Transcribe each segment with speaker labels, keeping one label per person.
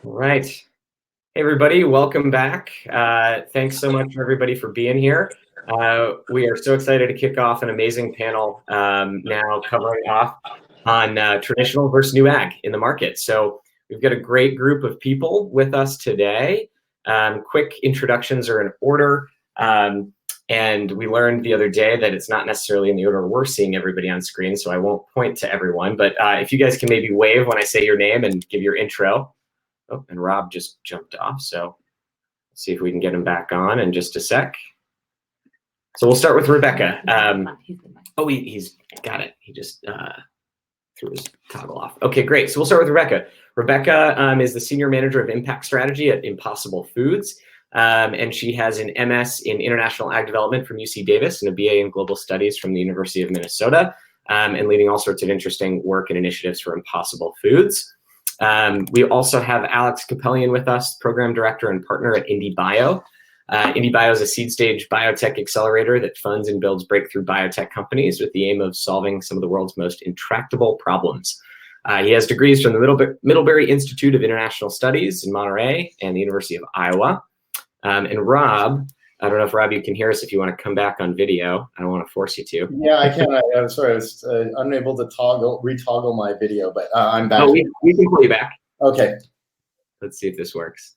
Speaker 1: All right. Hey, everybody, welcome back. Thanks so much, everybody, for being here. We are so excited to kick off an amazing panel now covering off on traditional versus new ag in the market. So we've got a great group of people with us today. Quick introductions are in order. And we learned the other day that it's not necessarily in the order we're seeing everybody on screen, so I won't point to everyone. But if you guys can maybe wave when I say your name and give your intro. Oh, and Rob just jumped off, so let's see if we can get him back on in just a sec. So we'll start with Rebekah. He's got it. He just threw his toggle off. Okay, great. So we'll start with Rebekah. Rebekah is the Senior Manager of Impact Strategy at Impossible Foods, and she has an MS in International Ag Development from UC Davis and a BA in Global Studies from the University of Minnesota, and leading all sorts of interesting work and initiatives for Impossible Foods. We also have Alex Kopelyan with us, Program Director and Partner at IndieBio. IndieBio is a seed stage biotech accelerator that funds and builds breakthrough biotech companies with the aim of solving some of the world's most intractable problems. He has degrees from the Middlebury Institute of International Studies in Monterey and the University of Iowa. And Rob, I don't know if Rob, you can hear us if you want to come back on video. I don't want to force you to.
Speaker 2: Yeah, I can. I'm sorry, I was unable to retoggle my video, but I'm back.
Speaker 1: Oh, we can pull you back.
Speaker 2: Okay.
Speaker 1: Let's see if this works.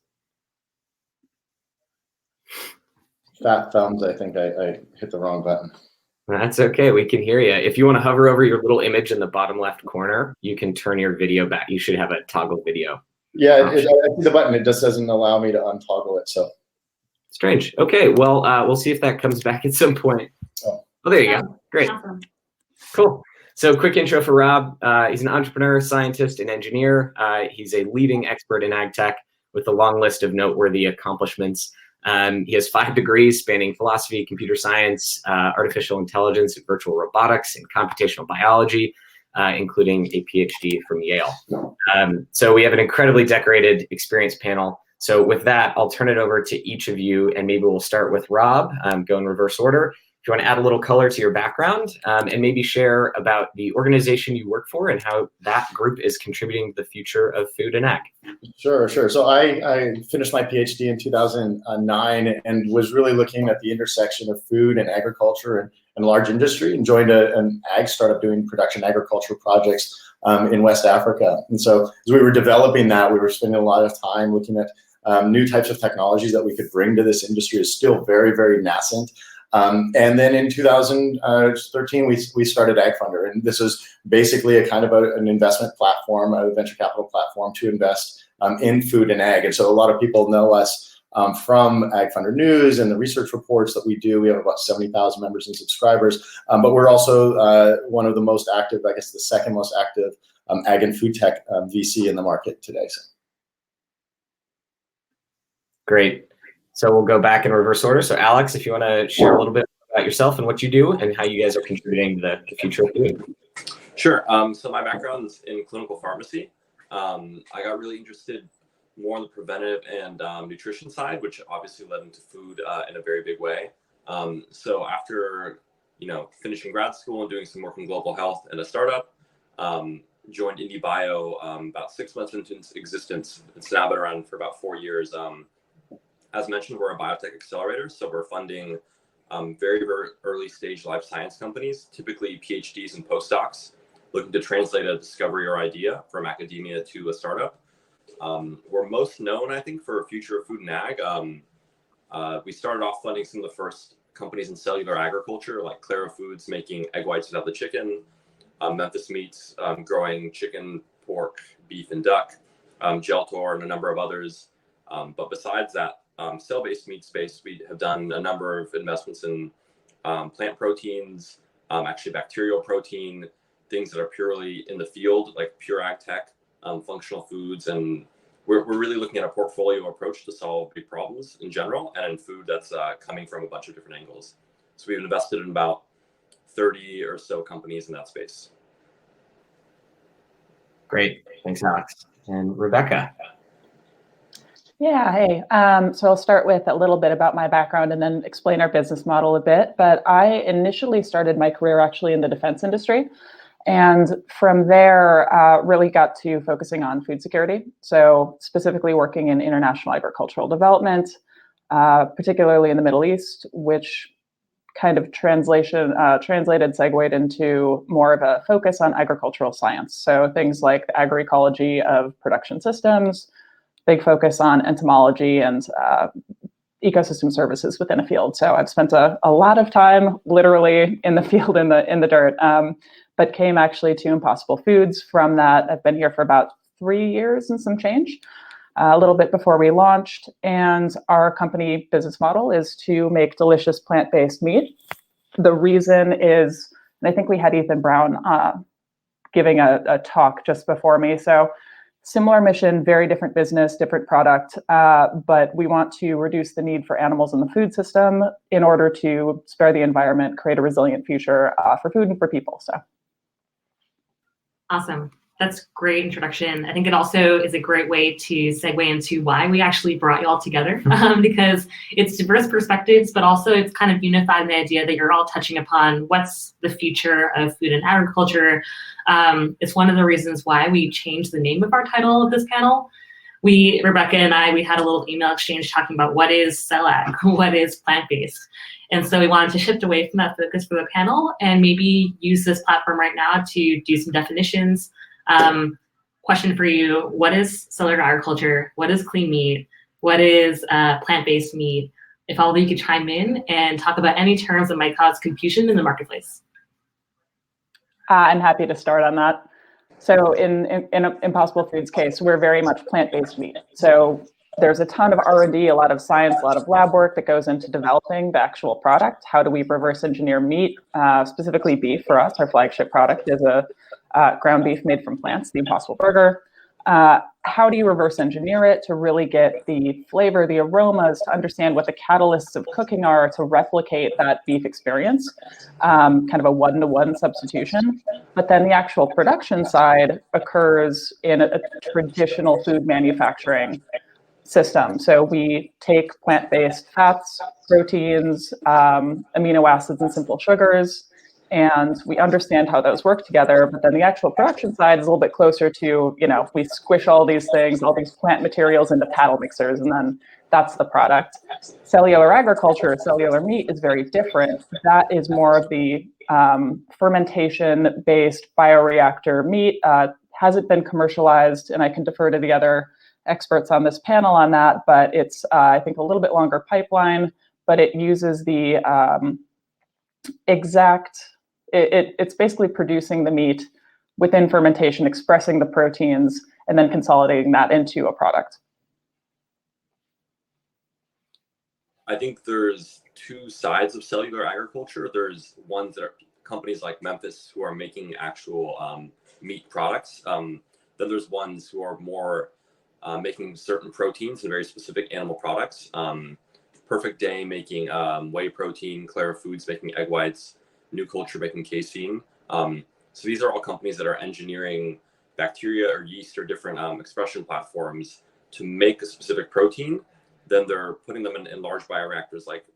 Speaker 2: Fat thumbs, I think I hit the wrong button.
Speaker 1: That's okay, we can hear you. If you want to hover over your little image in the bottom left corner, you can turn your video back. You should have a toggle video.
Speaker 2: Yeah, I see the button. It just doesn't allow me to untoggle it, so.
Speaker 1: Strange. Okay, well, we'll see if that comes back at some point. Oh, there you go. Great. Awesome. Cool. So quick intro for Rob. He's an entrepreneur, scientist, and engineer. He's a leading expert in AgTech with a long list of noteworthy accomplishments. He has 5 degrees spanning philosophy, computer science, artificial intelligence, and virtual robotics, and computational biology, including a PhD from Yale. So we have an incredibly decorated, experienced panel. So with that, I'll turn it over to each of you, and maybe we'll start with Rob, go in reverse order. If you want to add a little color to your background, and maybe share about the organization you work for and how that group is contributing to the future of food and ag.
Speaker 2: Sure. So I finished my PhD in 2009 and was really looking at the intersection of food and agriculture and large industry, and joined an ag startup doing production agriculture projects in West Africa. And so as we were developing that, we were spending a lot of time looking at new types of technologies that we could bring to this industry. Is still very, very nascent. And then in 2013, we started AgFunder, and this is basically a kind of an investment platform, a venture capital platform to invest in food and ag. And so a lot of people know us from AgFunder News and the research reports that we do. We have about 70,000 members and subscribers, but we're also one of the most active, I guess the second most active ag and food tech VC in the market today. So.
Speaker 1: Great. So we'll go back in reverse order. So Alex, if you want to share a little bit about yourself and what you do and how you guys are contributing to the future of food.
Speaker 3: Sure. So my background is in clinical pharmacy. I got really interested more on the preventive and nutrition side, which obviously led into food in a very big way. So after finishing grad school and doing some work in global health and a startup, joined IndieBio about 6 months into its existence. It's now been around for about 4 years. As mentioned, we're a biotech accelerator, so we're funding very, very early stage life science companies, typically PhDs and postdocs, looking to translate a discovery or idea from academia to a startup. We're most known, I think, for a future of food and ag. We started off funding some of the first companies in cellular agriculture, like Clara Foods making egg whites without the chicken, Memphis Meats growing chicken, pork, beef, and duck, Geltor, and a number of others. But besides that, cell-based meat space, we have done a number of investments in plant proteins, actually bacterial protein, things that are purely in the field, like pure AgTech, functional foods. And we're really looking at a portfolio approach to solve big problems in general, and in food that's coming from a bunch of different angles. So we've invested in about 30 or so companies in that space.
Speaker 1: Great. Thanks, Alex. And Rebekah.
Speaker 4: Yeah, hey. So I'll start with a little bit about my background and then explain our business model a bit. But I initially started my career actually in the defense industry. And from there, really got to focusing on food security. So specifically working in international agricultural development, particularly in the Middle East, which kind of translated, segued into more of a focus on agricultural science. So things like the agroecology of production systems, big focus on entomology and ecosystem services within a field. So I've spent a lot of time literally in the field, in the dirt, but came actually to Impossible Foods from that. I've been here for about 3 years and some change, a little bit before we launched. And our company business model is to make delicious plant-based meat. The reason is, and I think we had Ethan Brown giving a talk just before me. So similar mission, very different business, different product, but we want to reduce the need for animals in the food system in order to spare the environment, create a resilient future for food and for people. So.
Speaker 5: Awesome. That's great introduction. I think it also is a great way to segue into why we actually brought you all together, because it's diverse perspectives, but also it's kind of unified in the idea that you're all touching upon what's the future of food and agriculture. It's one of the reasons why we changed the name of our title of this panel. Rebekah and I, we had a little email exchange talking about what is cell ag, what is plant-based. And so we wanted to shift away from that focus for the panel and maybe use this platform right now to do some definitions. Question for you, what is cellular agriculture? What is clean meat? What is plant-based meat? If all of you could chime in and talk about any terms that might cause confusion in the marketplace.
Speaker 4: I'm happy to start on that. So in Impossible Foods case, we're very much plant-based meat. So there's a ton of R&D, a lot of science, a lot of lab work that goes into developing the actual product. How do we reverse engineer meat, specifically beef for us? Our flagship product is a ground beef made from plants, the Impossible Burger. How do you reverse engineer it to really get the flavor, the aromas, to understand what the catalysts of cooking are to replicate that beef experience, kind of a one-to-one substitution. But then the actual production side occurs in a traditional food manufacturing system. So we take plant-based fats, proteins, amino acids, and simple sugars, and we understand how those work together. But then the actual production side is a little bit closer to, we squish all these things, all these plant materials into paddle mixers, and then that's the product. Cellular agriculture, cellular meat is very different. That is more of the fermentation-based bioreactor meat. Hasn't been commercialized, and I can defer to the other experts on this panel on that, but it's, I think, a little bit longer pipeline, but it uses the it's basically producing the meat within fermentation, expressing the proteins, and then consolidating that into a product.
Speaker 3: I think there's two sides of cellular agriculture. There's ones that are companies like Memphis who are making actual meat products. Then there's ones who are more making certain proteins and very specific animal products. Perfect Day making whey protein, Clara Foods making egg whites, New Culture making casein. So these are all companies that are engineering bacteria or yeast or different expression platforms to make a specific protein. Then they're putting them in large bioreactors, like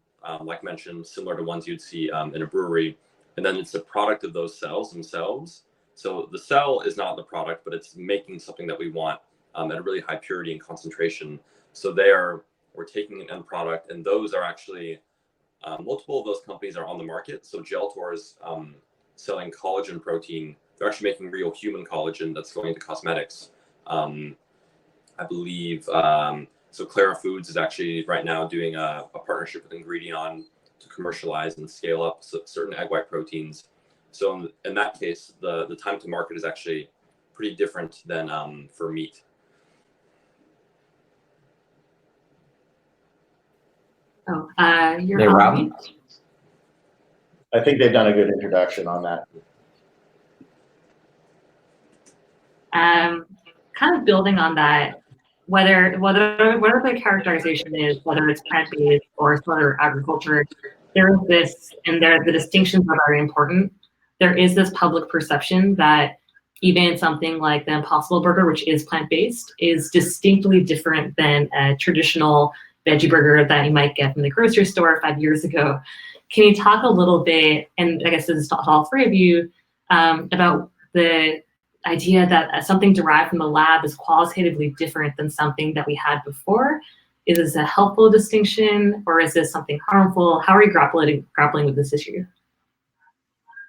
Speaker 3: mentioned, similar to ones you'd see in a brewery. And then it's a product of those cells themselves. So the cell is not the product, but it's making something that we want at a really high purity and concentration. So we're taking an end product, and those are actually multiple of those companies are on the market. So Geltor is selling collagen protein. They're actually making real human collagen that's going into cosmetics. I believe so. Clara Foods is actually right now doing a partnership with Ingredion to commercialize and scale up certain egg white proteins. So in that case, the time to market is actually pretty different than for meat.
Speaker 5: Oh,
Speaker 1: Hey, Rob.
Speaker 2: I think they've done a good introduction on that.
Speaker 5: Kind of building on that, whatever the characterization is, whether it's plant-based or cellular agriculture, there is this, and the distinctions are very important. There is this public perception that even something like the Impossible Burger, which is plant-based, is distinctly different than a traditional veggie burger that you might get from the grocery store 5 years ago. Can you talk a little bit, and I guess this is to all three of you, about the idea that something derived from the lab is qualitatively different than something that we had before? Is this a helpful distinction, or is this something harmful? How are you grappling with this issue?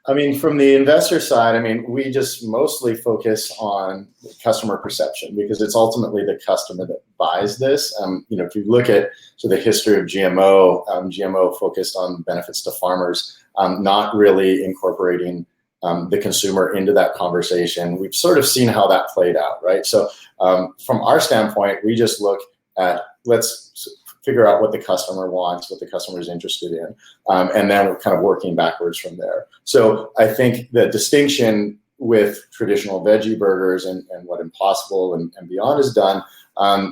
Speaker 2: I mean, from the investor side, I mean, we just mostly focus on customer perception because it's ultimately the customer that buys this. You know, if you look at the history of GMO, GMO focused on benefits to farmers, not really incorporating the consumer into that conversation. We've sort of seen how that played out, right? So from our standpoint, we just look at, let's figure out what the customer wants, what the customer is interested in, and then we're kind of working backwards from there. So I think the distinction with traditional veggie burgers and what Impossible and Beyond has done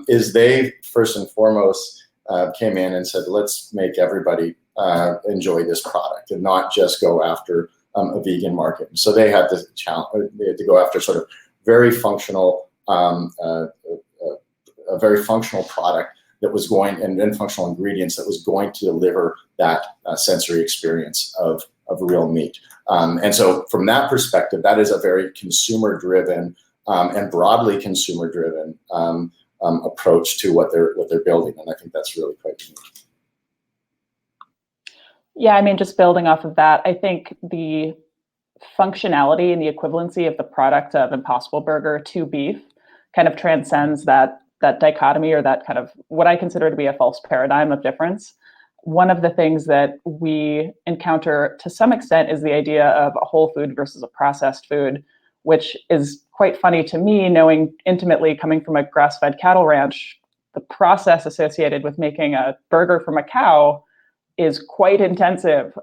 Speaker 2: is they first and foremost came in and said, let's make everybody enjoy this product and not just go after a vegan market. So they had to go after sort of very functional, a very functional product that was going, and functional ingredients that was going to deliver that sensory experience of real meat. And so from that perspective, that is a very consumer-driven and broadly consumer-driven approach to what they're building. And I think that's really quite unique.
Speaker 4: Yeah, I mean, just building off of that, I think the functionality and the equivalency of the product of Impossible Burger to beef kind of transcends that dichotomy, or that kind of what I consider to be a false paradigm of difference. One of the things that we encounter to some extent is the idea of a whole food versus a processed food, which is quite funny to me, knowing intimately, coming from a grass-fed cattle ranch, the process associated with making a burger from a cow is quite intensive,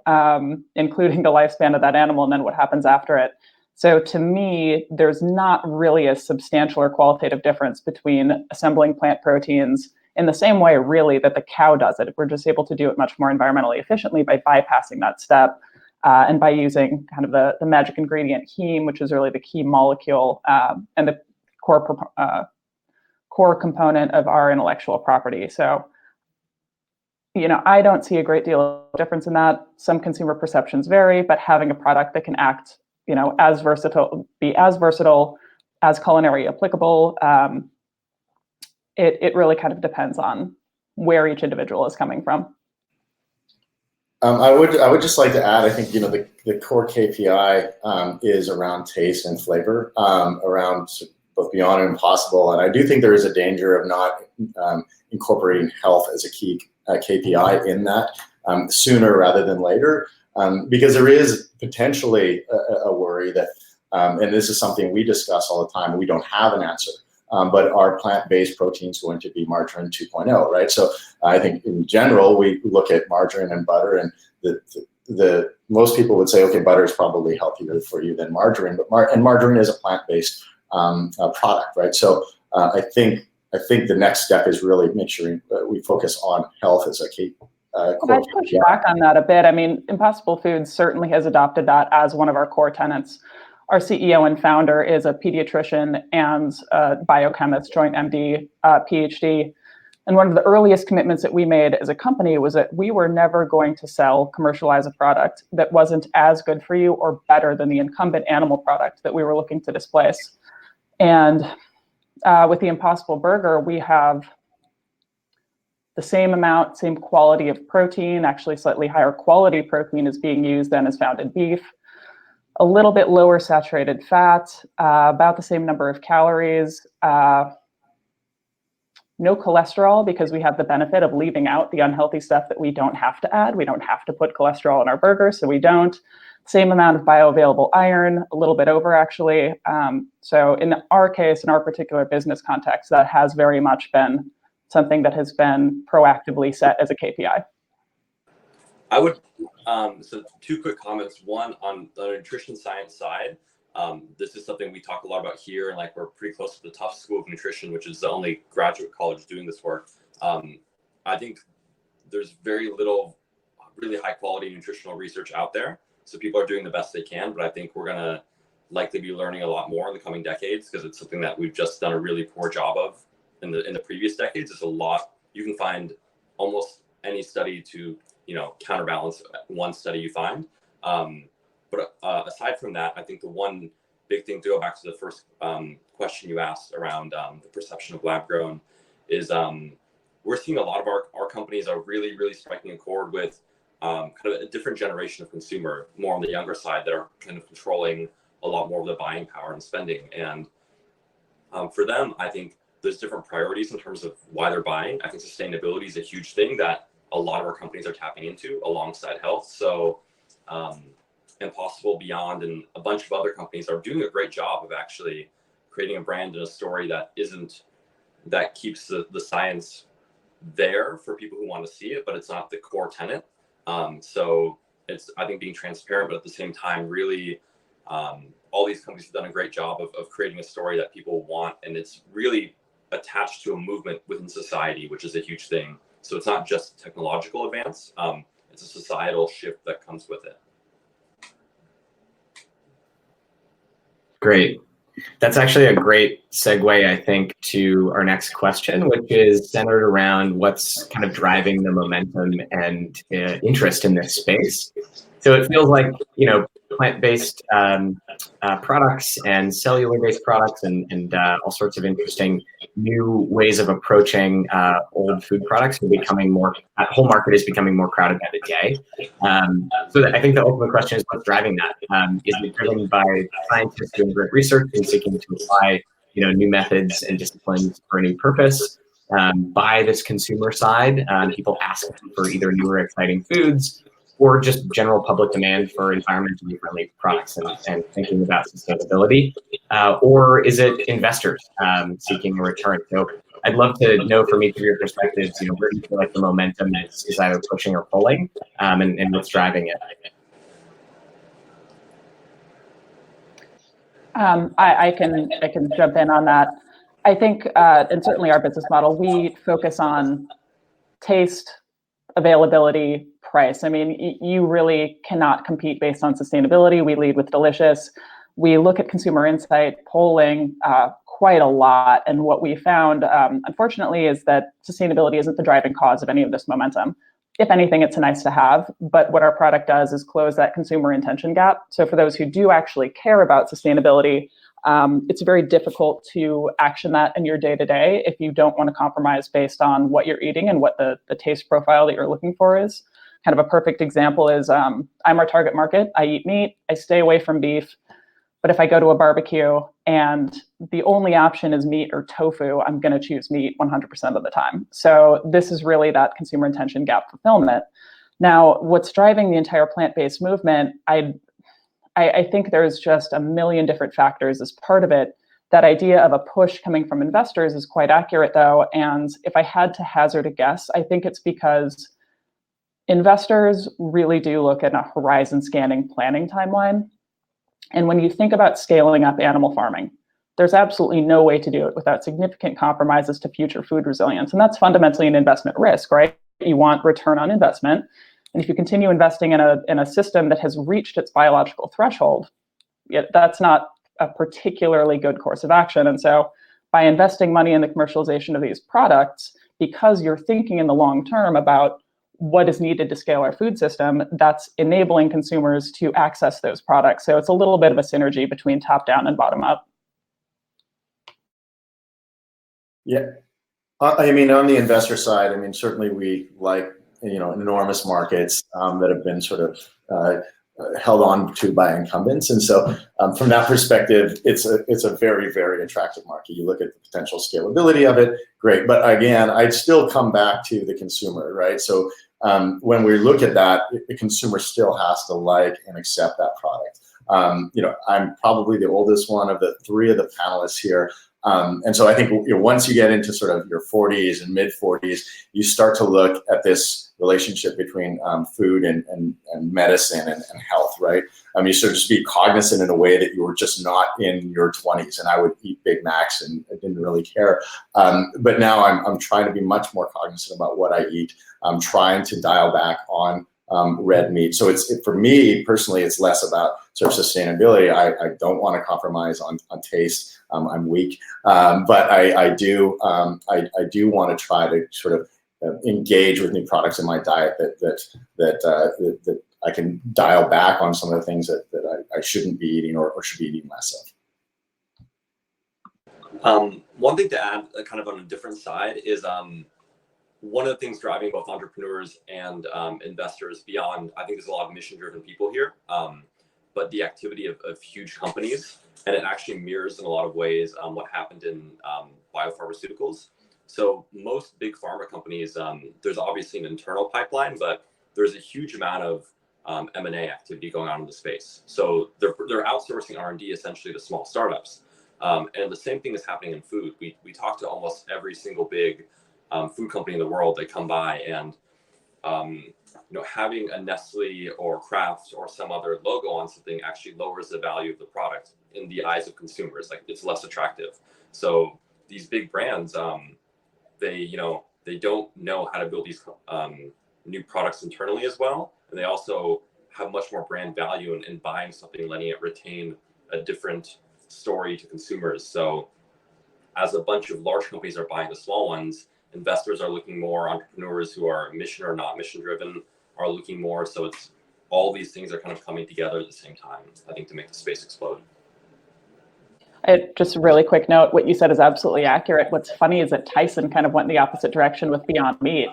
Speaker 4: including the lifespan of that animal and then what happens after it. So to me, there's not really a substantial or qualitative difference between assembling plant proteins in the same way, really, that the cow does it. We're just able to do it much more environmentally efficiently by bypassing that step and by using kind of the magic ingredient heme, which is really the key molecule and the core component of our intellectual property. So, you know, I don't see a great deal of difference in that. Some consumer perceptions vary, but having a product that can act, you know, as versatile, as culinary applicable, it really kind of depends on where each individual is coming from.
Speaker 2: I would just like to add, I think, you know, the core KPI is around taste and flavor, around both Beyond and Impossible. And I do think there is a danger of not incorporating health as a key KPI in that sooner rather than later, because there is potentially a worry that, and this is something we discuss all the time, we don't have an answer, but are plant-based proteins going to be margarine 2.0, right? So I think in general, we look at margarine and butter, and the most people would say, okay, butter is probably healthier for you than margarine, but margarine is a plant-based product, right? So I think the next step is really make sure we focus on health as a key.
Speaker 4: I'd push back on that a bit. I mean, Impossible Foods certainly has adopted that as one of our core tenets. Our CEO and founder is a pediatrician and a biochemist, joint MD, PhD. And one of the earliest commitments that we made as a company was that we were never going to commercialize a product that wasn't as good for you or better than the incumbent animal product that we were looking to displace. And with the Impossible Burger, we have the same quality of protein, actually slightly higher quality protein is being used than is found in beef. A little bit lower saturated fat, about the same number of calories, no cholesterol, because we have the benefit of leaving out the unhealthy stuff that we don't have to add. We don't have to put cholesterol in our burger, so we don't. Same amount of bioavailable iron, a little bit over actually. So in our case, in our particular business context, that has very much been something that has been proactively set as a KPI.
Speaker 3: I would, so two quick comments. One, on the nutrition science side, this is something we talk a lot about here, and like we're pretty close to the Tufts School of Nutrition, which is the only graduate college doing this work. I think there's very little really high quality nutritional research out there. So people are doing the best they can, but I think we're gonna likely be learning a lot more in the coming decades, because it's something that we've just done a really poor job of in the previous decades. It's a lot. You can find almost any study to, you know, counterbalance one study you find. But aside from that, I think the one big thing to go back to the first question you asked around the perception of lab grown is we're seeing a lot of our companies are really, really striking a chord with kind of a different generation of consumer, more on the younger side, that are kind of controlling a lot more of the buying power and spending. And for them, I think there's different priorities in terms of why they're buying. I think sustainability is a huge thing that a lot of our companies are tapping into alongside health. So Impossible, Beyond, and a bunch of other companies are doing a great job of actually creating a brand and a story that keeps the science there for people who want to see it, but it's not the core tenet. So it's, I think, being transparent, but at the same time, really, all these companies have done a great job of creating a story that people want, and it's really attached to a movement within society, which is a huge thing. So it's not just technological advance, it's a societal shift that comes with it.
Speaker 1: Great. That's actually a great segue, I think, to our next question, which is centered around what's kind of driving the momentum and interest in this space. So it feels like, you know, plant-based products and cellular-based products and all sorts of interesting new ways of approaching old food products are becoming more, whole market is becoming more crowded by the day. So I think the ultimate question is what's driving that? Is it driven by scientists doing great research and seeking to apply, you know, new methods and disciplines for a new purpose? By this consumer side, people asking for either newer exciting foods, or just general public demand for environmentally friendly products and thinking about sustainability? Or is it investors seeking a return? So I'd love to know from each of your perspectives, you know, where do you feel like the momentum is either pushing or pulling, and what's driving it?
Speaker 4: I can jump in on that. I think, and certainly our business model, we focus on taste, availability, price. I mean, you really cannot compete based on sustainability. We lead with delicious. We look at consumer insight polling quite a lot. And what we found, unfortunately, is that sustainability isn't the driving cause of any of this momentum. If anything, it's a nice to have. But what our product does is close that consumer intention gap. So for those who do actually care about sustainability, it's very difficult to action that in your day-to-day if you don't want to compromise based on what you're eating and what the taste profile that you're looking for is. Kind of a perfect example is I'm our target market. I eat meat. I stay away from beef. But if I go to a barbecue and the only option is meat or tofu, I'm going to choose meat 100% of the time. So this is really that consumer intention gap fulfillment. Now, what's driving the entire plant-based movement, I think there's just a million different factors as part of it. That idea of a push coming from investors is quite accurate, though. And if I had to hazard a guess, I think it's because investors really do look at a horizon scanning planning timeline. And when you think about scaling up animal farming, there's absolutely no way to do it without significant compromises to future food resilience. And that's fundamentally an investment risk, right? You want return on investment. And if you continue investing in a system that has reached its biological threshold, that's not a particularly good course of action. And so by investing money in the commercialization of these products, because you're thinking in the long term about what is needed to scale our food system, that's enabling consumers to access those products. So it's a little bit of a synergy between top down and bottom up.
Speaker 2: Yeah. I mean, on the investor side, I mean, certainly we like, you know, enormous markets that have been sort of held on to by incumbents. And so from that perspective, it's a very, very attractive market. You look at the potential scalability of it, great. But again, I'd still come back to the consumer, right? So when we look at that, the consumer still has to like and accept that product. You know, I'm probably the oldest one of the three of the panelists here. And so I think, you know, once you get into sort of your 40s and mid 40s, you start to look at this relationship between food and medicine and health, right? You sort of just be cognizant in a way that you were just not in your 20s. And I would eat Big Macs and I didn't really care. But now I'm trying to be much more cognizant about what I eat. I'm trying to dial back on red meat. So for me personally, it's less about sort of sustainability. I don't want to compromise on taste. I'm weak, but I do want to try to sort of engage with new products in my diet that I can dial back on some of the things that I shouldn't be eating or should be eating less of.
Speaker 3: One thing to add, kind of on a different side, is one of the things driving both entrepreneurs and investors beyond, I think there's a lot of mission-driven people here, but the activity of huge companies, and it actually mirrors in a lot of ways what happened in biopharmaceuticals. So most big pharma companies, there's obviously an internal pipeline, but there's a huge amount of M&A activity going on in the space. So they're outsourcing R&D essentially to small startups. And the same thing is happening in food. We talk to almost every single big food company in the world. They come by, and having a Nestle or Kraft or some other logo on something actually lowers the value of the product in the eyes of consumers. Like, it's less attractive. So these big brands, they don't know how to build these new products internally as well, and they also have much more brand value in buying something, letting it retain a different story to consumers. So as a bunch of large companies are buying the small ones, investors are looking more, entrepreneurs who are mission or not mission driven are looking more. So it's all these things are kind of coming together at the same time, I think, to make the space explode.
Speaker 4: Just a really quick note, what you said is absolutely accurate. What's funny is that Tyson kind of went in the opposite direction with Beyond Meat,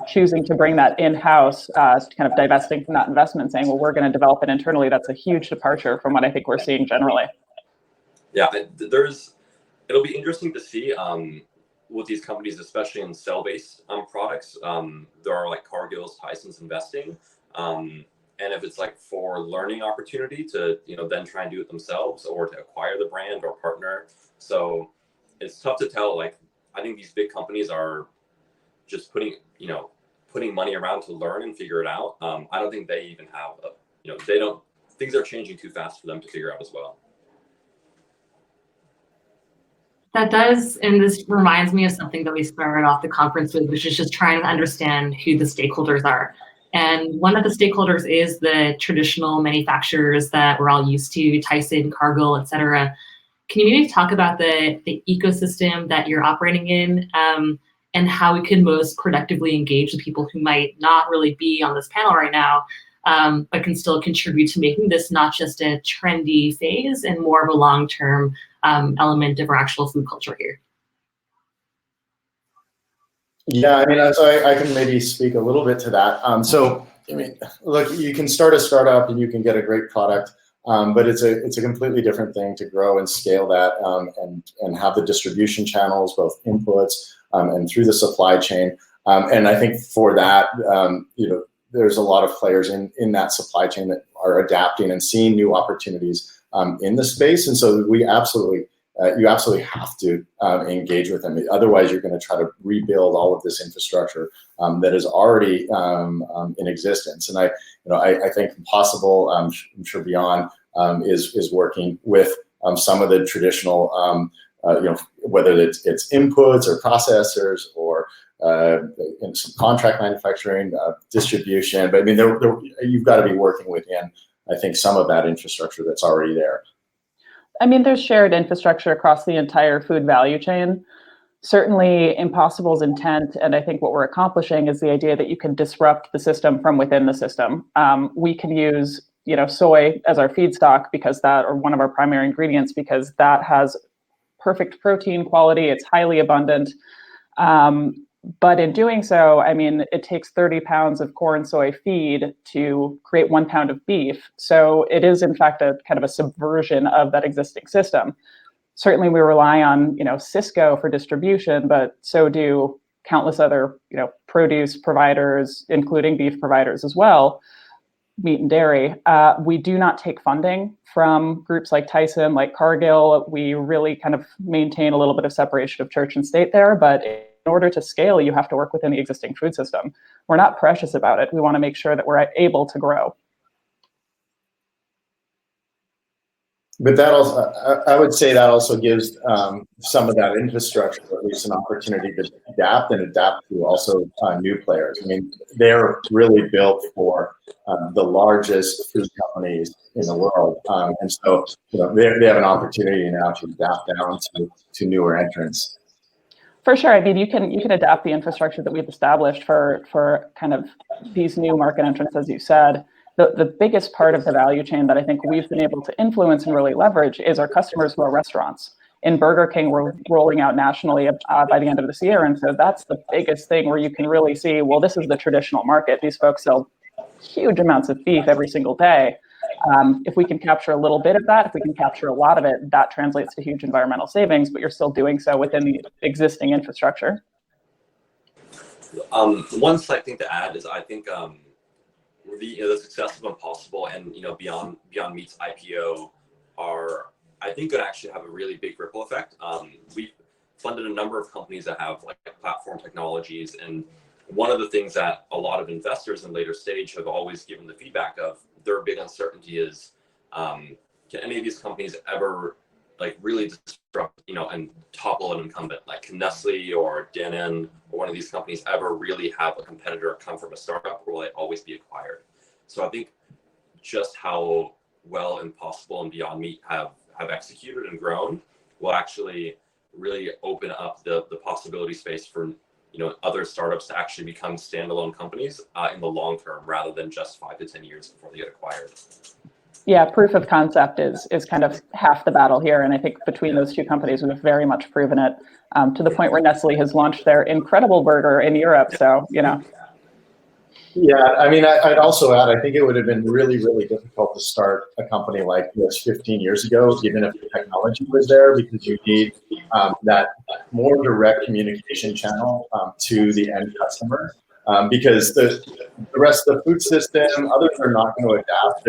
Speaker 4: choosing to bring that in-house, kind of divesting from that investment, saying, well, we're going to develop it internally. That's a huge departure from what I think we're seeing generally.
Speaker 3: Yeah, it'll be interesting to see with these companies, especially in cell-based products. There are like Cargill's, Tyson's investing. And if it's like for learning opportunity to, then try and do it themselves, or to acquire the brand or partner. So it's tough to tell. Like, I think these big companies are just putting money around to learn and figure it out. I don't think they even have things are changing too fast for them to figure out as well.
Speaker 5: That does, and this reminds me of something that we started off the conference with, which is just trying to understand who the stakeholders are. And one of the stakeholders is the traditional manufacturers that we're all used to, Tyson, Cargill, et cetera. Can you maybe talk about the ecosystem that you're operating in, and how we can most productively engage the people who might not really be on this panel right now, but can still contribute to making this not just a trendy phase and more of a long-term element of our actual food culture here?
Speaker 2: Yeah, I mean, so I can maybe speak a little bit to that. So, I mean, look, you can start a startup and you can get a great product, but it's a completely different thing to grow and scale that, and have the distribution channels, both inputs and through the supply chain. And I think for that, there's a lot of players in that supply chain that are adapting and seeing new opportunities in the space. And so you absolutely have to engage with them. Otherwise, you're going to try to rebuild all of this infrastructure that is already in existence. And I think Impossible, I'm sure Beyond, is working with some of the traditional, whether it's inputs or processors or some contract manufacturing, distribution. But I mean, you've got to be working within, I think, some of that infrastructure that's already there.
Speaker 4: I mean, there's shared infrastructure across the entire food value chain. Certainly, Impossible's intent, and I think what we're accomplishing, is the idea that you can disrupt the system from within the system. We can use, soy as our feedstock or one of our primary ingredients, because that has perfect protein quality. It's highly abundant. But in doing so, I mean, it takes 30 pounds of corn soy feed to create 1 pound of beef. So it is, in fact, a kind of a subversion of that existing system. Certainly, we rely on, Cisco for distribution, but so do countless other, produce providers, including beef providers as well, meat and dairy. We do not take funding from groups like Tyson, like Cargill. We really kind of maintain a little bit of separation of church and state there, but in order to scale, you have to work within the existing food system. We're not precious about it. We want to make sure that we're able to grow.
Speaker 2: But that also, I would say that also gives some of that infrastructure at least an opportunity to adapt to also new players. I mean, they're really built for the largest food companies in the world, and so they have an opportunity now to adapt down to newer entrants.
Speaker 4: For sure. I mean, you can adapt the infrastructure that we've established for kind of these new market entrants, as you said. The biggest part of the value chain that I think we've been able to influence and really leverage is our customers who are restaurants. in Burger King, we're rolling out nationally by the end of this year. And so that's the biggest thing where you can really see, well, this is the traditional market. These folks sell huge amounts of beef every single day. If we can capture a little bit of that, if we can capture a lot of it, that translates to huge environmental savings, but you're still doing so within the existing infrastructure.
Speaker 3: One slight thing to add is I think the success of Impossible and Beyond Meat's IPO are, I think, going to actually have a really big ripple effect. We've funded a number of companies that have like platform technologies, and one of the things that a lot of investors in later stage have always given the feedback of their big uncertainty is, can any of these companies ever like really disrupt, and topple an incumbent? Like, can Nestle or Danone or one of these companies ever really have a competitor come from a startup, or will it always be acquired? So I think just how well Impossible and Beyond Meat have executed and grown will actually really open up the possibility space for other startups to actually become standalone companies in the long term, rather than just 5 to 10 years before they get acquired.
Speaker 4: Yeah, proof of concept is kind of half the battle here. And I think between those two companies, we've very much proven it to the point where Nestle has launched their incredible burger in Europe. So,
Speaker 2: Yeah, I mean, I'd also add, I think it would have been really, really difficult to start a company like this 15 years ago, even if the technology was there, because you need that more direct communication channel to the end customer. Because the rest of the food system, others are not going to adapt.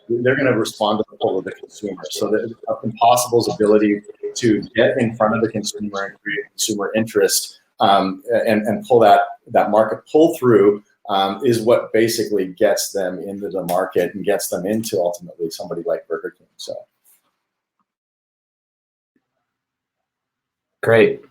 Speaker 2: They're going to respond to the pull of the consumer. So that Impossible's ability to get in front of the consumer and create consumer interest and pull that market pull through is what basically gets them into the market and gets them into ultimately somebody like Burger King. So
Speaker 1: great.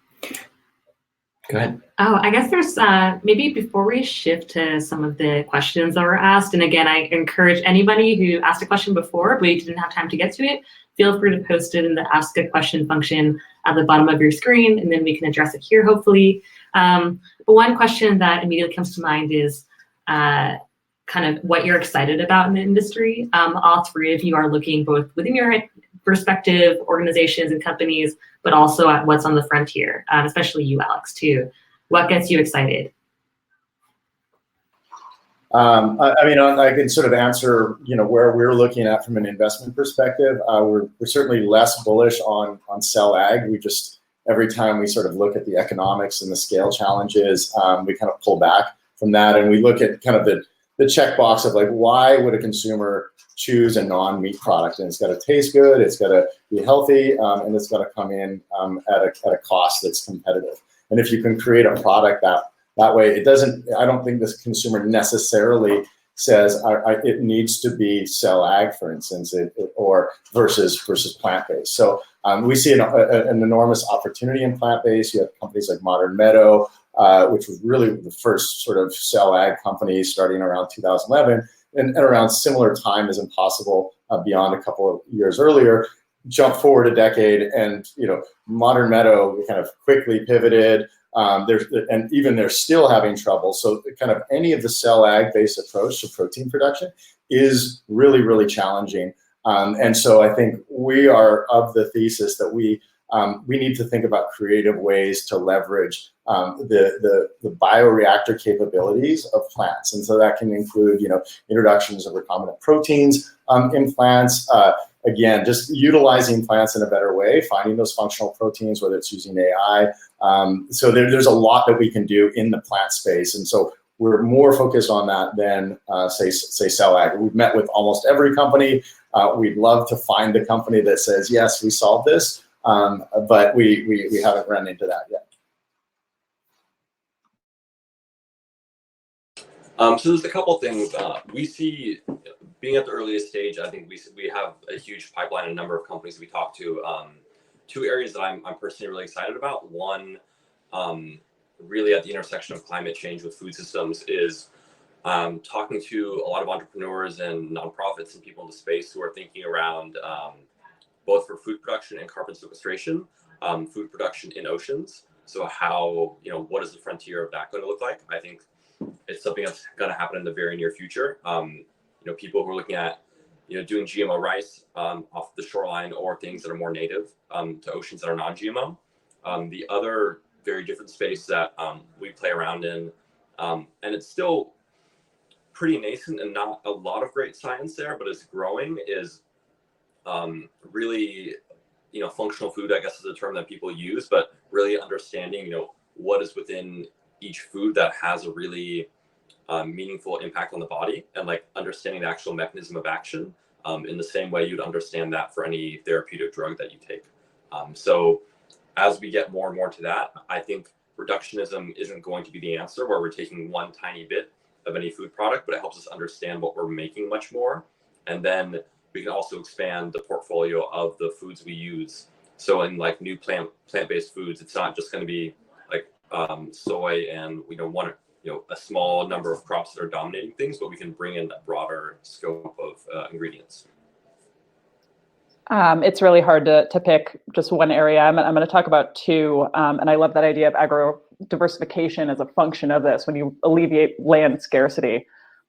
Speaker 1: Go ahead.
Speaker 5: Oh, I guess there's maybe before we shift to some of the questions that were asked, and again, I encourage anybody who asked a question before but you didn't have time to get to it, feel free to post it in the Ask a Question function at the bottom of your screen, and then we can address it here, hopefully. But one question that immediately comes to mind is kind of what you're excited about in the industry. All three of you are looking both within your respective organizations and companies, but also at what's on the frontier, especially you, Alex, too. What gets you excited?
Speaker 2: I mean, I can sort of answer, where we're looking at from an investment perspective. We're certainly less bullish on cell ag. We just, every time we sort of look at the economics and the scale challenges, we kind of pull back from that, and we look at kind of the checkbox of like, why would a consumer choose a non-meat product? And it's got to taste good, it's got to be healthy, and it's got to come in at a cost that's competitive. And if you can create a product that way, it doesn't. I don't think this consumer necessarily says it needs to be cell ag, for instance, or versus plant-based. So we see an enormous opportunity in plant-based. You have companies like Modern Meadow, which was really the first sort of cell ag company starting around 2011, and around similar time as Impossible, Beyond a couple of years earlier. Jump forward a decade, and Modern Meadow kind of quickly pivoted. And even they're still having trouble. So kind of any of the cell ag based approach to protein production is really, really challenging. And so I think we are of the thesis that we need to think about creative ways to leverage the bioreactor capabilities of plants. And so that can include, introductions of recombinant proteins in plants. Again, just utilizing plants in a better way, finding those functional proteins, whether it's using AI. So there's a lot that we can do in the plant space. And so we're more focused on that than, say cell ag. We've met with almost every company. We'd love to find the company that says, yes, we solved this, but we haven't run into that yet.
Speaker 3: So there's a couple things we see. Being at the earliest stage, I think we have a huge pipeline, a number of companies we talk to. Two areas that I'm personally really excited about. One, really at the intersection of climate change with food systems, is talking to a lot of entrepreneurs and nonprofits and people in the space who are thinking around both for food production and carbon sequestration, food production in oceans. So how, what is the frontier of that going to look like? I think it's something that's going to happen in the very near future. People who are looking at, doing GMO rice off the shoreline, or things that are more native to oceans that are non-GMO. The other very different space that we play around in, and it's still pretty nascent and not a lot of great science there, but it's growing, is really, functional food, I guess, is a term that people use, but really understanding, what is within each food that has a really meaningful impact on the body, and like understanding the actual mechanism of action in the same way you'd understand that for any therapeutic drug that you take. So as we get more and more to that, I think reductionism isn't going to be the answer, where we're taking one tiny bit of any food product, but it helps us understand what we're making much more. And then we can also expand the portfolio of the foods we use. So in like new plant-based foods, it's not just going to be like soy and a small number of crops that are dominating things, but we can bring in a broader scope of ingredients.
Speaker 4: It's really hard to pick just one area. I'm going to talk about two, and I love that idea of agro diversification as a function of this. When you alleviate land scarcity,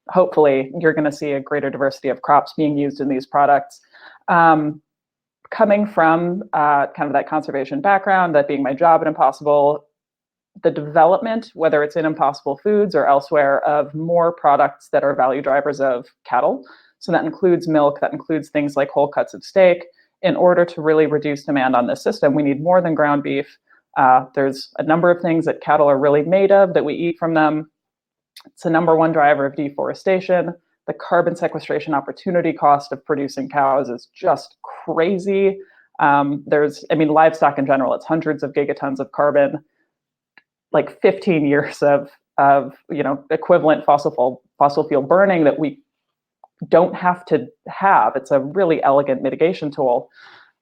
Speaker 4: hopefully you're going to see a greater diversity of crops being used in these products. Coming from kind of that conservation background, that being my job at Impossible, the development, whether it's in Impossible Foods or elsewhere, of more products that are value drivers of cattle. So that includes milk, that includes things like whole cuts of steak. In order to really reduce demand on this system, we need more than ground beef. There's a number of things that cattle are really made of that we eat from them. It's the number one driver of deforestation. The carbon sequestration opportunity cost of producing cows is just crazy. Livestock in general, it's hundreds of gigatons of carbon, like 15 years of equivalent fossil fuel burning that we don't have to have. It's a really elegant mitigation tool.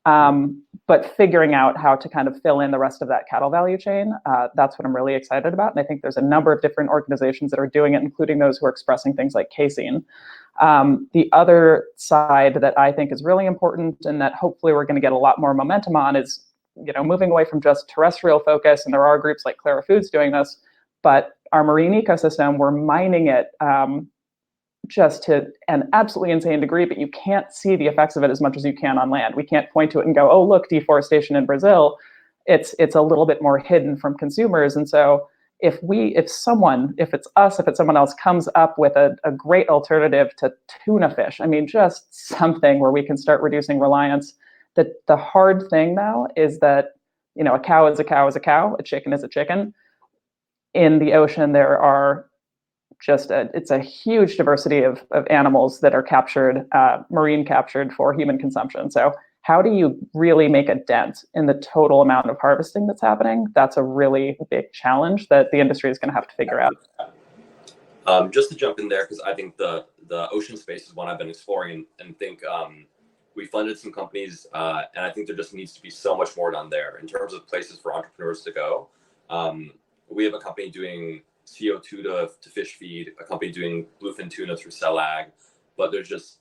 Speaker 4: But figuring out how to kind of fill in the rest of that cattle value chain, that's what I'm really excited about. And I think there's a number of different organizations that are doing it, including those who are expressing things like casein. The other side that I think is really important, and that hopefully we're going to get a lot more momentum on, is moving away from just terrestrial focus. And there are groups like Clara Foods doing this, but our marine ecosystem, we're mining it just to an absolutely insane degree, but you can't see the effects of it as much as you can on land. We can't point to it and go, oh, look, deforestation in Brazil. It's a little bit more hidden from consumers. And so if it's someone else comes up with a great alternative to tuna fish, just something where we can start reducing reliance. The hard thing now is that, a cow is a cow is a cow, a chicken is a chicken. In the ocean, there are it's a huge diversity of animals that are captured, marine captured for human consumption. So how do you really make a dent in the total amount of harvesting that's happening? That's a really big challenge that the industry is going to have to figure out.
Speaker 3: Just to jump in there, because I think the ocean space is one I've been exploring, and think we funded some companies, and I think there just needs to be so much more done there in terms of places for entrepreneurs to go. We have a company doing CO2 to fish feed, a company doing bluefin tuna through CellAg, but there's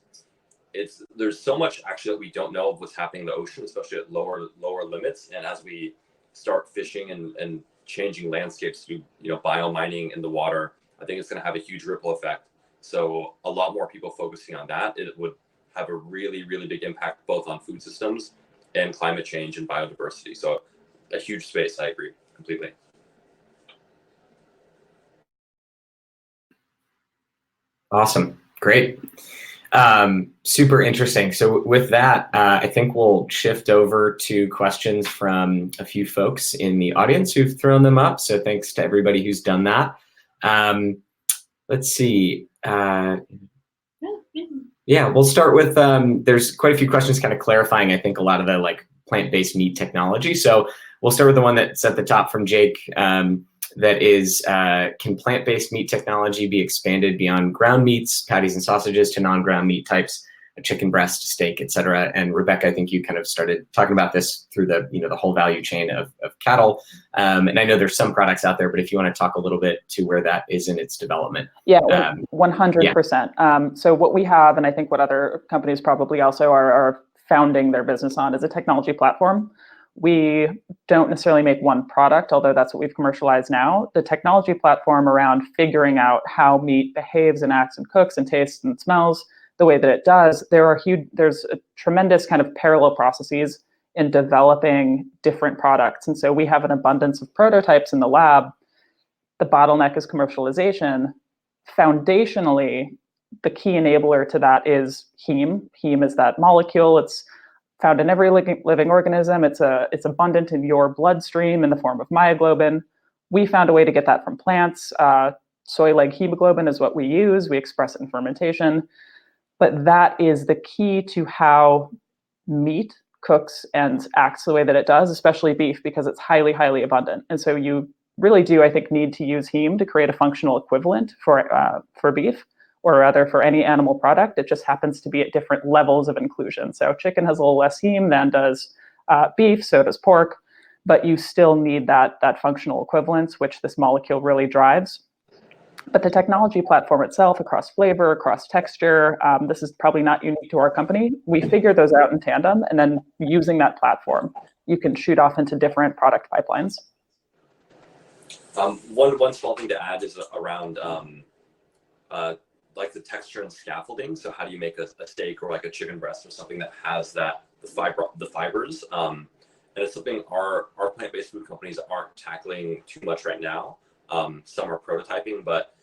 Speaker 3: so much actually that we don't know of what's happening in the ocean, especially at lower limits. And as we start fishing and changing landscapes through biomining in the water, I think it's going to have a huge ripple effect. So a lot more people focusing on that, it would have a really, really big impact both on food systems and climate change and biodiversity. So a huge space. I agree completely.
Speaker 1: Awesome. Great. Super interesting. So with that, I think we'll shift over to questions from a few folks in the audience who've thrown them up. So thanks to everybody who's done that. Let's see. Yeah, we'll start with, there's quite a few questions kind of clarifying, I think, a lot of the plant-based meat technology. So we'll start with the one that's at the top from Jake. That is, can plant-based meat technology be expanded beyond ground meats, patties and sausages, to non-ground meat types, chicken breast, steak, et cetera? And Rebekah, I think you kind of started talking about this through the the whole value chain of cattle. And I know there's some products out there, but if you want to talk a little bit to where that is in its development.
Speaker 4: Yeah, 100%. So what we have, and I think what other companies probably also are founding their business on, is a technology platform. We don't necessarily make one product, although that's what we've commercialized now. The technology platform around figuring out how meat behaves and acts and cooks and tastes and smells, the way that it does, there's a tremendous kind of parallel processes in developing different products. And so we have an abundance of prototypes in the lab. The bottleneck is commercialization. Foundationally, the key enabler to that is heme. Heme is that molecule. It's found in every living organism. It's abundant in your bloodstream in the form of myoglobin. We found a way to get that from plants. Soy leg hemoglobin is what we use. We express it in fermentation. But that is the key to how meat cooks and acts the way that it does, especially beef, because it's highly, highly abundant. And so you really do, I think, need to use heme to create a functional equivalent for beef, or rather for any animal product. It just happens to be at different levels of inclusion. So chicken has a little less heme than does beef, so does pork, but you still need that functional equivalence, which this molecule really drives. But the technology platform itself, across flavor, across texture, this is probably not unique to our company. We figure those out in tandem, and then using that platform, you can shoot off into different product pipelines.
Speaker 3: One small thing to add is around like the texture and scaffolding. So how do you make a steak or like a chicken breast or something that has the fibers? And it's something our plant-based food companies aren't tackling too much right now. Some are prototyping, but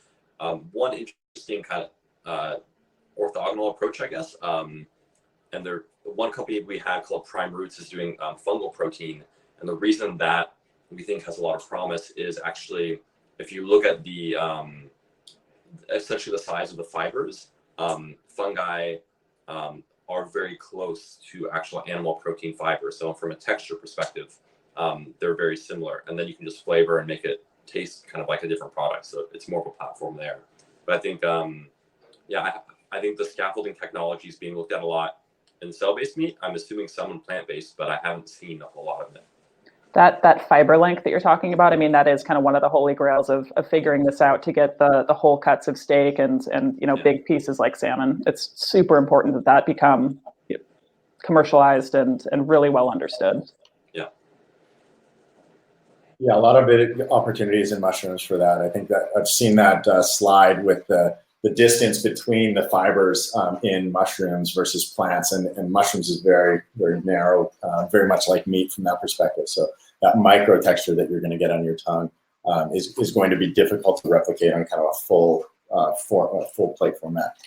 Speaker 3: one interesting kind of orthogonal approach, I guess. And one company we had called Prime Roots is doing fungal protein. And the reason that we think has a lot of promise is actually, if you look at the essentially the size of the fibers, fungi are very close to actual animal protein fibers. So from a texture perspective, they're very similar. And then you can just flavor and make it taste kind of like a different product. So it's more of a platform there. But I think, I think the scaffolding technology is being looked at a lot in cell-based meat. I'm assuming some in plant-based, but I haven't seen a whole lot of it.
Speaker 4: That fiber length that you're talking about, I mean, that is kind of one of the holy grails of figuring this out to get the whole cuts of steak and big pieces like salmon. It's super important that become commercialized and really well understood.
Speaker 2: Yeah, a lot of opportunities in mushrooms for that. I think that I've seen that slide with the distance between the fibers in mushrooms versus plants, and mushrooms is very, very narrow, very much like meat from that perspective. So that micro texture that you're going to get on your tongue is going to be difficult to replicate on kind of a full plate format.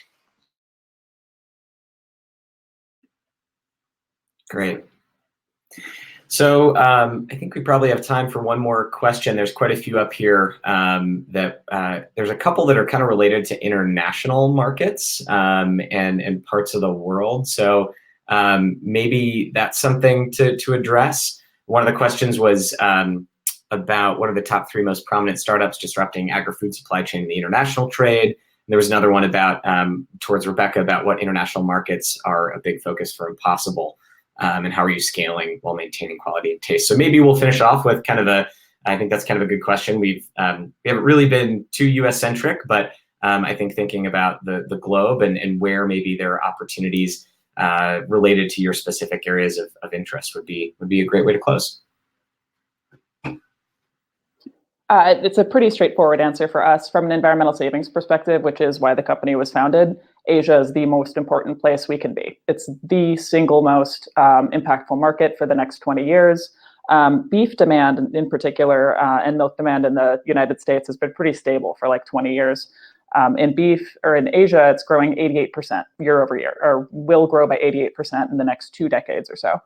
Speaker 1: Great. So I think we probably have time for one more question. There's quite a few up here there's a couple that are kind of related to international markets and parts of the world. So maybe that's something to address. One of the questions was about what are the top 3 most prominent startups disrupting agri-food supply chain in the international trade. And there was another one about towards Rebekah about what international markets are a big focus for Impossible. And how are you scaling while maintaining quality and taste? So maybe we'll finish off with kind of I think that's kind of a good question. We haven't really been too US centric, but I think thinking about the globe and where maybe there are opportunities related to your specific areas of interest would be a great way to close.
Speaker 4: It's a pretty straightforward answer for us from an environmental savings perspective, which is why the company was founded. Asia is the most important place we can be. It's the single most impactful market for the next 20 years. Beef demand in particular and milk demand in the United States has been pretty stable for like 20 years. In Asia, it's growing 88% year over year, or will grow by 88% in the next 2 decades or so.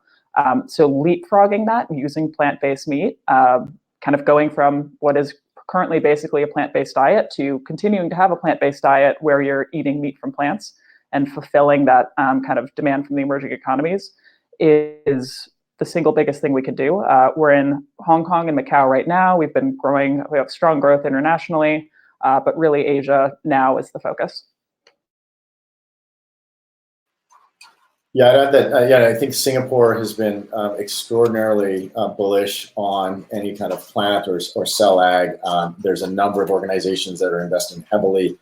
Speaker 4: So leapfrogging that using plant-based meat, kind of going from what is currently basically a plant-based diet to continuing to have a plant-based diet where you're eating meat from plants and fulfilling that kind of demand from the emerging economies is the single biggest thing we could do. We're in Hong Kong and Macau right now. We've been growing. We have strong growth internationally, but really Asia now is the focus.
Speaker 2: Yeah, I think Singapore has been extraordinarily bullish on any kind of plant or cell ag. There's a number of organizations that are investing heavily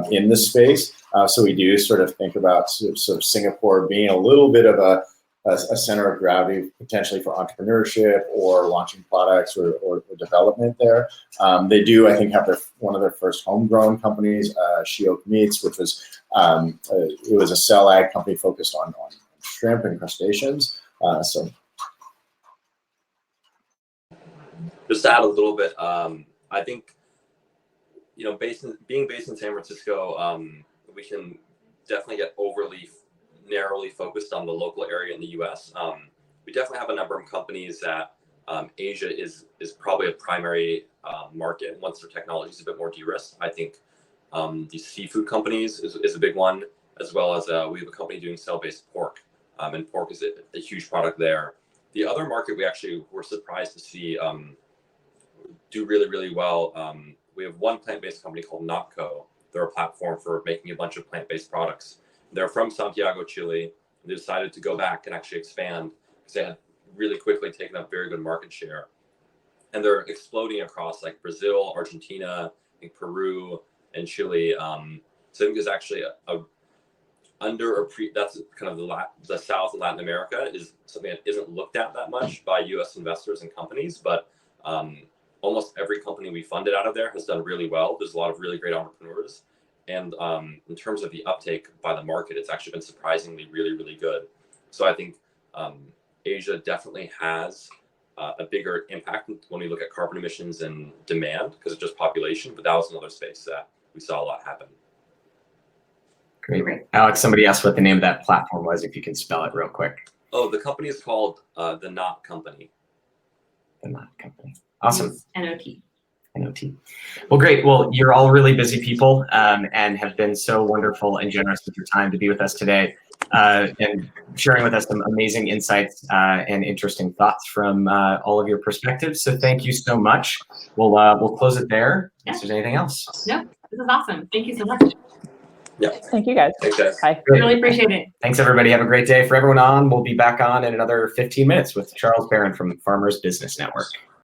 Speaker 2: in this space. So we do sort of think about sort of Singapore being a little bit of a center of gravity potentially for entrepreneurship or launching products or development there. They do, I think, have one of their first homegrown companies, Shiok Meats, which was it was a cell ag company focused on shrimp and crustaceans. So
Speaker 3: just to add a little bit, I think, you know, being based in San Francisco, we can definitely get overly narrowly focused on the local area in the U.S. We definitely have a number of companies that Asia is probably a primary market once their technology is a bit more de-risked. I think these seafood companies is a big one, as well as we have a company doing cell-based pork, and pork is a huge product there. The other market we actually were surprised to see do really, really well. We have one plant-based company called Notco. They're a platform for making a bunch of plant-based products. They're from Santiago, Chile. They decided to go back and actually expand because they had really quickly taken up very good market share. And they're exploding across like Brazil, Argentina, I think Peru, and Chile. So I think there's actually that's kind of the South and Latin America is something that isn't looked at that much by U.S. investors and companies, but almost every company we funded out of there has done really well. There's a lot of really great entrepreneurs. And in terms of the uptake by the market, it's actually been surprisingly really, really good. So I think Asia definitely has a bigger impact when we look at carbon emissions and demand because of just population, but that was another space that we saw a lot happen.
Speaker 1: Great. Alex, somebody asked what the name of that platform was, if you can spell it real quick.
Speaker 3: Oh, the company is called The Knot Company.
Speaker 1: The Knot Company. Awesome.
Speaker 5: N-O-T.
Speaker 1: N-O-T. Well, great. Well, you're all really busy people and have been so wonderful and generous with your time to be with us today and sharing with us some amazing insights and interesting thoughts from all of your perspectives. So thank you so much. We'll close it there.
Speaker 5: Yeah.
Speaker 1: If there's anything else.
Speaker 5: No, this is awesome. Thank you so much.
Speaker 3: Yeah.
Speaker 4: Thank you, guys.
Speaker 3: Thanks, guys.
Speaker 4: Bye.
Speaker 5: Really appreciate it.
Speaker 1: Thanks, everybody. Have a great day. For everyone on, we'll be back on in another 15 minutes with Charles Barron from Farmers Business Network.